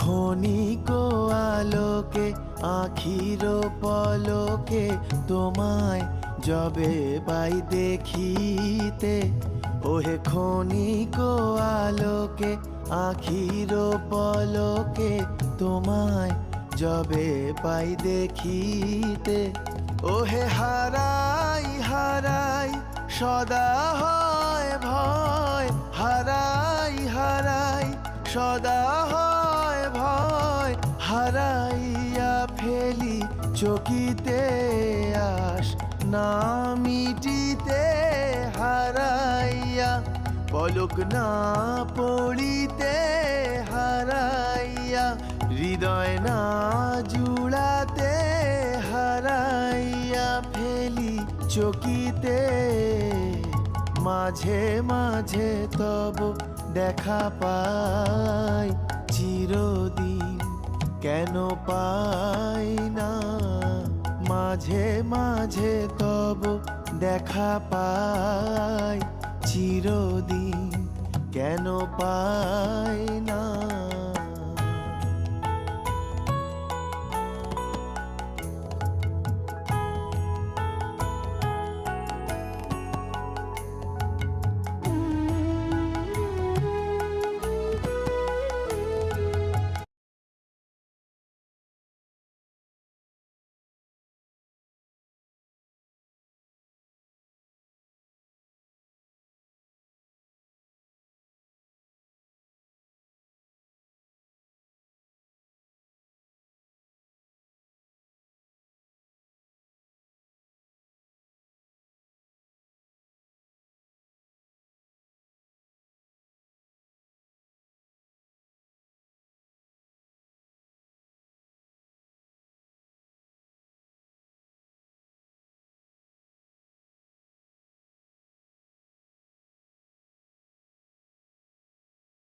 ক্ষণিক আলোকে আখির পলকে তোমায় যবে পাই দেখিতে, ওহে ক্ষণিক আলোকে আখির পলকে তোমায় যবে পাই দেখিতে, ওহে হারাই হারাই সদা হয় ভয়, হারাই হারাই সদা হয় ভয়, হারাইয়া ফেলি চকিতে আস না মিটিতে, হারাইয়া পলক না পড়িতে, হারাইয়া হৃদয় না জুড়াতে, হারাইয়া ফেলি চকিতে। মাঝে মাঝে তব দেখা পাই চিরদিন কেন পাই না, মাঝে মাঝে তব দেখা পাই চিরদিন কেন পাই না।